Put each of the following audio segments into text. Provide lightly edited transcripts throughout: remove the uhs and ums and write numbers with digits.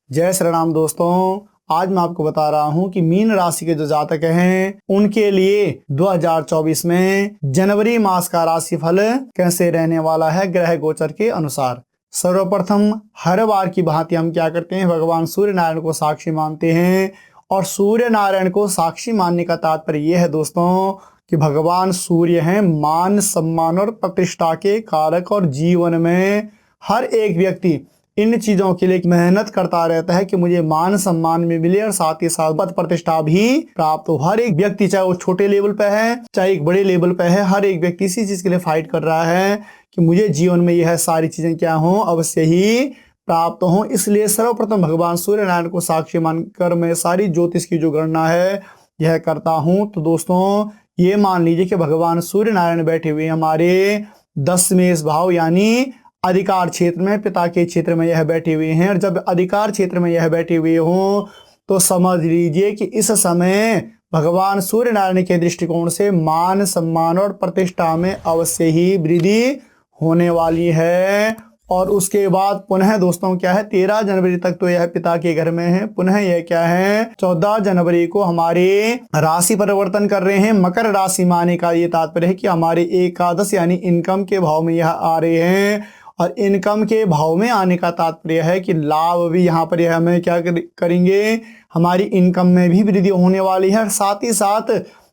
जय श्री राम दोस्तों। आज मैं आपको बता रहा हूं कि मीन राशि के जो जातक हैं उनके लिए 2024 में जनवरी मास का राशिफल कैसे रहने वाला है ग्रह गोचर के अनुसार। सर्वप्रथम हर बार की भांति हम क्या करते हैं, भगवान सूर्य नारायण को साक्षी मानते हैं। और सूर्य नारायण को साक्षी मानने का तात्पर्य यह है दोस्तों कि भगवान सूर्य हैं मान सम्मान और प्रतिष्ठा के कारक, और जीवन में हर एक व्यक्ति इन चीजों के लिए मेहनत करता रहता है कि मुझे मान सम्मान में मिले और साथ ही साथ पद प्रतिष्ठा भी प्राप्त हो। हर एक व्यक्ति, चाहे वो छोटे लेवल पे है चाहे एक बड़े लेवल पे है, हर एक व्यक्ति इसी चीज के लिए फाइट कर रहा है कि मुझे जीवन में यह सारी चीजें क्या हो, अवश्य ही प्राप्त हो। इसलिए सर्वप्रथम भगवान सूर्य नारायण को साक्षी मानकर मैं सारी ज्योतिष की जो गणना है यह करता हूँ। तो दोस्तों ये मान लीजिए कि भगवान सूर्य नारायण बैठे हुए हमारे 10वें भाव यानी अधिकार क्षेत्र में, पिता के क्षेत्र में यह बैठे हुए हैं। और जब अधिकार क्षेत्र में यह बैठे हुए हों तो समझ लीजिए कि इस समय भगवान सूर्य नारायण के दृष्टिकोण से मान सम्मान और प्रतिष्ठा में अवश्य ही वृद्धि होने वाली है। और उसके बाद पुनः दोस्तों क्या है, 13 जनवरी तक तो यह पिता के घर में है। पुनः यह क्या है, 14 जनवरी को हमारे राशि परिवर्तन कर रहे हैं। मकर राशि में आने का ये तात्पर्य है कि हमारे एकादश यानी इनकम के भाव में यह आ रहे हैं। और इनकम के भाव में आने का तात्पर्य है कि लाभ भी यहाँ पर यह हमें क्या करेंगे, हमारी इनकम में भी वृद्धि होने वाली है। और साथ ही साथ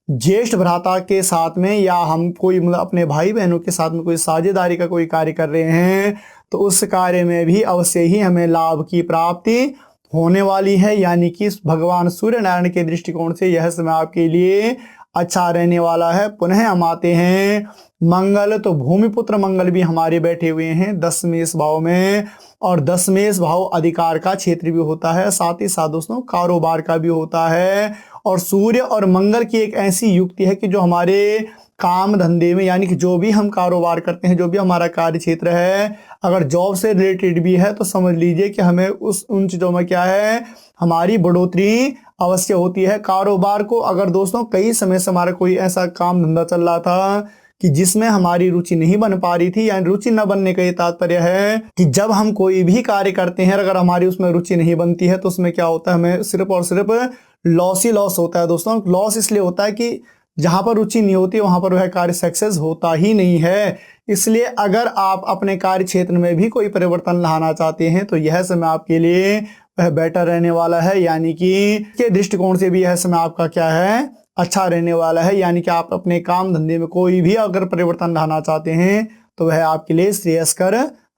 ज्येष्ठ भ्राता के साथ में या हम कोई मतलब अपने भाई बहनों के साथ में कोई साझेदारी का कोई कार्य कर रहे हैं तो उस कार्य में भी अवश्य ही हमें लाभ की प्राप्ति होने वाली है। यानी कि भगवान सूर्य नारायण के दृष्टिकोण से यह समय आपके लिए अच्छा रहने वाला है। पुनः हम आते हैं मंगल, तो भूमिपुत्र मंगल भी हमारे बैठे हुए हैं 10वें भाव में। और 10वें भाव अधिकार का क्षेत्र भी होता है, साथ ही साथ दोस्तों कारोबार का भी होता है। और सूर्य और मंगल की एक ऐसी युक्ति है कि जो हमारे काम धंधे में यानी कि जो भी हम कारोबार करते हैं, जो भी हमारा कार्य क्षेत्र है, अगर जॉब से रिलेटेड भी है तो समझ लीजिए कि हमें उन चीजों में क्या है, हमारी बढ़ोतरी अवश्य होती है। कारोबार को अगर दोस्तों कई समय से हमारा कोई ऐसा काम धंधा चल रहा था कि जिसमें हमारी रुचि नहीं बन पा रही थी, यानी रुचि न बनने का ये तात्पर्य है कि जब हम कोई भी कार्य करते हैं अगर हमारी उसमें रुचि नहीं बनती है तो उसमें क्या होता है, हमें सिर्फ और सिर्फ लॉस ही लॉस होता है। दोस्तों लॉस इसलिए होता है कि जहां पर रुचि नहीं होती वहां पर वह कार्य सक्सेस होता ही नहीं है। इसलिए अगर आप अपने कार्य क्षेत्र में भी कोई परिवर्तन लाना चाहते हैं तो यह समय आपके लिए वह बेटर रहने वाला है। यानी कि के दृष्टिकोण से भी यह समय आपका क्या है, अच्छा रहने वाला है। यानी कि आप अपने काम धंधे में कोई भी अगर परिवर्तन लाना चाहते हैं तो वह आपके लिए श्रेयस्कर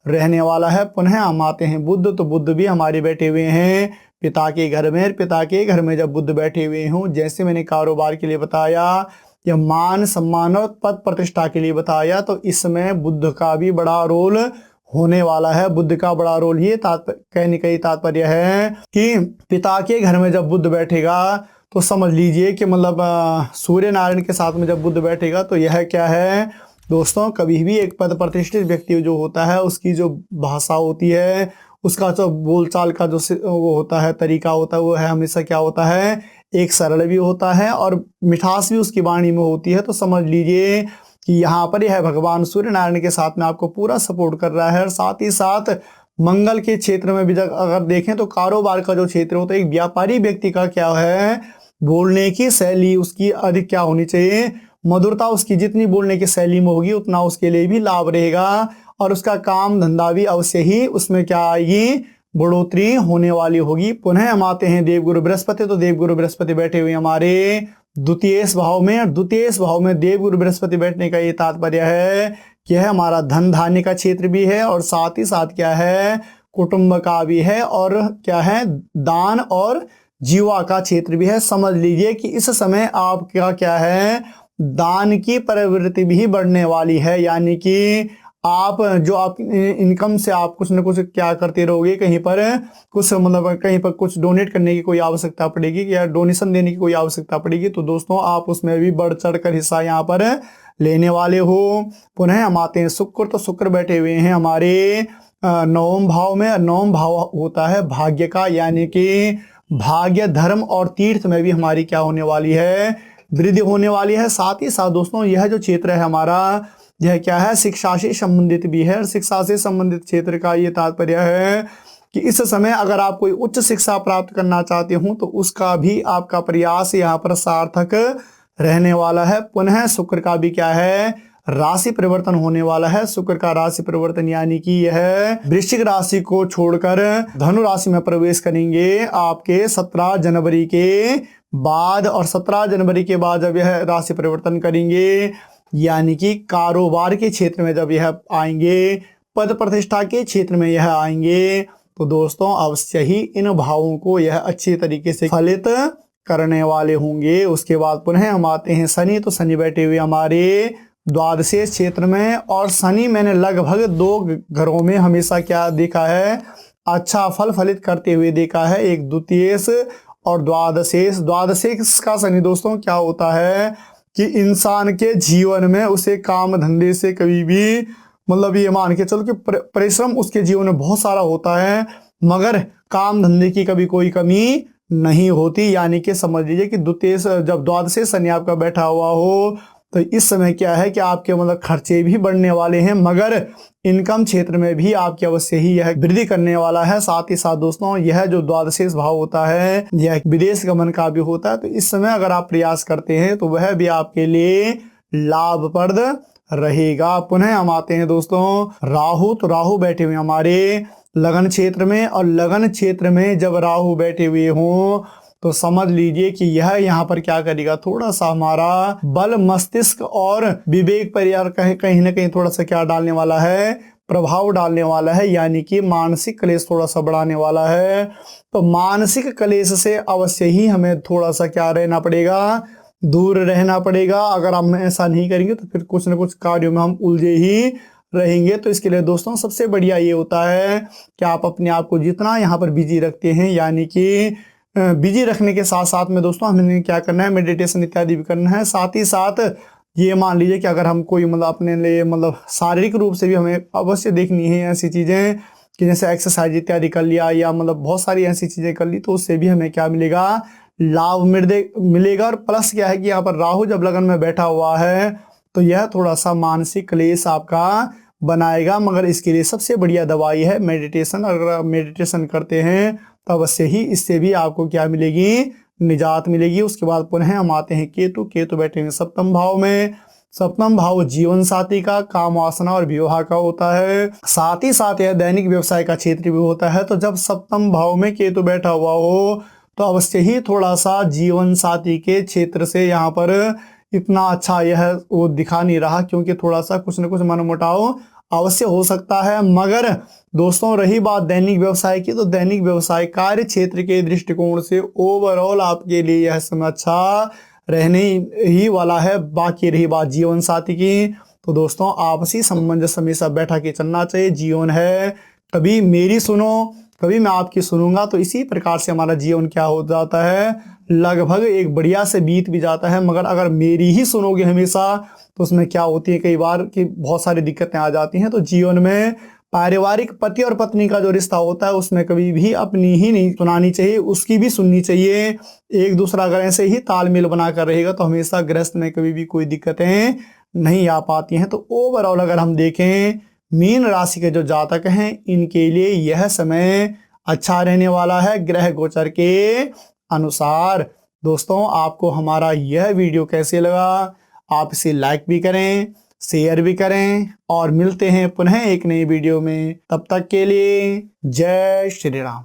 रहने वाला है। पुनः हम आते हैं बुध, तो बुध भी हमारे बैठे हुए हैं पिता के घर में। पिता के घर में जब बुध बैठे हुए हों, जैसे मैंने कारोबार के लिए बताया या मान सम्मान और पद प्रतिष्ठा के लिए बताया, तो इसमें बुध का भी बड़ा रोल होने वाला है। बुध का बड़ा रोल ये कहने का तात्पर्य है कि पिता के घर में जब बुध बैठेगा तो समझ लीजिए कि मतलब सूर्य नारायण के साथ में जब बुध बैठेगा तो यह क्या है दोस्तों, कभी भी एक पद प्रतिष्ठित व्यक्ति जो होता है उसकी जो भाषा होती है, उसका जो बोलचाल का जो वो होता है तरीका होता है, वो है हमेशा क्या होता है, एक सरल भी होता है और मिठास भी उसकी वाणी में होती है। तो समझ लीजिए कि यहाँ पर यह भगवान सूर्य नारायण के साथ में आपको पूरा सपोर्ट कर रहा है। और साथ ही साथ मंगल के क्षेत्र में भी अगर देखें तो कारोबार का जो क्षेत्र होता है, एक व्यापारी व्यक्ति का क्या है, बोलने की शैली उसकी अधिक क्या होनी चाहिए, मधुरता उसकी जितनी बोलने की शैली में होगी उतना उसके लिए भी लाभ रहेगा। और उसका काम धंधा भी अवश्य ही उसमें क्या आएगी, बढ़ोतरी होने वाली होगी। पुनः हम आते हैं देवगुरु बृहस्पति, तो देवगुरु बृहस्पति बैठे हुए हमारे 2 भाव में। और 2 भाव में देवगुरु बृहस्पति बैठने का ये तात्पर्य है कि यह हमारा धन धान्य का क्षेत्र भी है और साथ ही साथ क्या है, कुटुंब का भी है और क्या है, दान और जीवा का क्षेत्र भी है। समझ लीजिए कि इस समय आपका क्या है, दान की प्रवृत्ति भी बढ़ने वाली है। यानी कि आप जो आप इनकम से आप कुछ न कुछ क्या करते रहोगे, कहीं पर कुछ मतलब कहीं पर कुछ डोनेट करने की कोई आवश्यकता पड़ेगी या डोनेशन देने की कोई आवश्यकता पड़ेगी तो दोस्तों आप उसमें भी बढ़ चढ़ कर हिस्सा यहाँ पर लेने वाले हो। पुनः हम आते हैं शुक्र, तो शुक्र बैठे हुए हैं हमारे 9वें भाव में। 9वां भाव होता है भाग्य का, यानी कि भाग्य धर्म और तीर्थ में भी हमारी क्या होने वाली है, वृद्धि होने वाली है। साथ ही साथ दोस्तों यह जो क्षेत्र है हमारा, यह क्या है, शिक्षा से संबंधित भी है। शिक्षा से संबंधित क्षेत्र का ये तात्पर्य है कि इस समय अगर आप कोई उच्च शिक्षा प्राप्त करना चाहते हो तो उसका भी आपका प्रयास यहाँ पर सार्थक रहने वाला है। पुनः शुक्र का भी क्या है, राशि परिवर्तन होने वाला है। शुक्र का राशि परिवर्तन यानी कि यह वृश्चिक राशि को छोड़कर धनु राशि में प्रवेश करेंगे आपके 17 जनवरी के बाद। और 17 जनवरी के बाद जब यह राशि परिवर्तन करेंगे यानी कि कारोबार के क्षेत्र में जब यह आएंगे, पद प्रतिष्ठा के क्षेत्र में यह आएंगे, तो दोस्तों अवश्य ही इन भावों को यह अच्छी तरीके से फलित करने वाले होंगे। उसके बाद पुनः हम आते हैं शनि। तो शनि बैठे हुए हमारे द्वादशेश क्षेत्र में, और शनि मैंने लगभग 2 घरों में हमेशा क्या देखा है, अच्छा फल फलित करते हुए देखा है। एक द्वितीयेश और द्वादशेश। द्वादशेश का शनि दोस्तों क्या होता है कि इंसान के जीवन में उसे काम धंधे से कभी भी मतलब ये मान के चलो कि परिश्रम उसके जीवन में बहुत सारा होता है, मगर काम धंधे की कभी कोई कमी नहीं होती। यानी कि समझ लीजिए कि द्वितीय जब द्वादशेश शनि आपका बैठा हुआ हो तो इस समय क्या है कि आपके मतलब खर्चे भी बढ़ने वाले हैं, मगर इनकम क्षेत्र में भी आपकी अवश्य ही यह वृद्धि करने वाला है। साथ ही साथ दोस्तों यह जो द्वादशेश भाव होता है यह विदेश गमन का भी होता है। तो इस समय अगर आप प्रयास करते हैं तो वह भी आपके लिए लाभप्रद रहेगा। पुनः हम आते हैं दोस्तों राहु। तो राहु बैठे हुए हमारे लगन क्षेत्र में, और लगन क्षेत्र में जब राहु बैठे हुए हों तो समझ लीजिए कि यह यहाँ पर क्या करेगा, थोड़ा सा हमारा बल मस्तिष्क और विवेक पर यार कहीं ना कहीं थोड़ा सा क्या डालने वाला है, प्रभाव डालने वाला है। यानी कि मानसिक क्लेश थोड़ा सा बढ़ाने वाला है। तो मानसिक क्लेश से अवश्य ही हमें थोड़ा सा क्या रहना पड़ेगा, दूर रहना पड़ेगा। अगर हम ऐसा नहीं करेंगे तो फिर कुछ ना कुछ कार्यों में हम उलझे ही रहेंगे। तो इसके लिए दोस्तों सबसे बढ़िया ये होता है कि आप अपने आप को जितना यहाँ पर बिजी रखते हैं, यानी कि बिजी रखने के साथ साथ में दोस्तों हमें क्या करना है, मेडिटेशन इत्यादि भी करना है। साथ ही साथ ये मान लीजिए कि अगर हम कोई मतलब अपने लिए मतलब शारीरिक रूप से भी हमें अवश्य देखनी है ऐसी चीज़ें कि जैसे एक्सरसाइज इत्यादि कर लिया या मतलब बहुत सारी ऐसी चीज़ें कर ली, तो उससे भी हमें क्या मिलेगा, लाभ मिलेगा। और प्लस क्या है कि यहाँ पर राहु जब लगन में बैठा हुआ है तो यह थोड़ा सा मानसिक क्लेश आपका बनाएगा, मगर इसके लिए सबसे बढ़िया दवाई है मेडिटेशन। अगर आप मेडिटेशन करते हैं तो अवश्य ही इससे भी आपको क्या मिलेगी, निजात मिलेगी। उसके बाद पुनः हम आते हैं केतु। केतु बैठे हैं सप्तम भाव में। सप्तम भाव जीवन साथी का, काम वासना और विवाह का होता है। साथ ही साथ यह दैनिक व्यवसाय का क्षेत्र भी होता है। तो जब सप्तम भाव में केतु बैठा हुआ हो तो अवश्य ही थोड़ा सा जीवन साथी के क्षेत्र से यहाँ पर इतना अच्छा यह वो दिखा नहीं रहा, क्योंकि थोड़ा सा कुछ न कुछ मनमुटाव अवश्य हो सकता है। मगर दोस्तों रही बात दैनिक व्यवसाय की, तो दैनिक व्यवसाय कार्य क्षेत्र के दृष्टिकोण से ओवरऑल आपके लिए यह समय अच्छा रहने ही वाला है। बाकी रही बात जीवन साथी की, तो दोस्तों आपसी सामंजस्य हमेशा बैठा के चलना चाहिए। जीवन है कभी मेरी सुनो कभी मैं आपकी सुनूंगा, तो इसी प्रकार से हमारा जीवन क्या हो जाता है, लगभग एक बढ़िया से बीत भी जाता है। मगर अगर मेरी ही सुनोगे हमेशा तो उसमें क्या होती है कई बार कि बहुत सारी दिक्कतें आ जाती हैं। तो जीवन में पारिवारिक पति और पत्नी का जो रिश्ता होता है उसमें कभी भी अपनी ही नहीं सुनानी चाहिए, उसकी भी सुननी चाहिए। एक दूसरा अगर ऐसे ही तालमेल बनाकर रहेगा तो हमेशा गृहस्थ में कभी भी कोई दिक्कतें नहीं आ पाती हैं। तो ओवरऑल अगर हम देखें मीन राशि के जो जातक हैं इनके लिए यह समय अच्छा रहने वाला है ग्रह गोचर के अनुसार। दोस्तों आपको हमारा यह वीडियो कैसे लगा, आप इसे लाइक भी करें, शेयर भी करें, और मिलते हैं पुनः एक नई वीडियो में। तब तक के लिए जय श्री राम।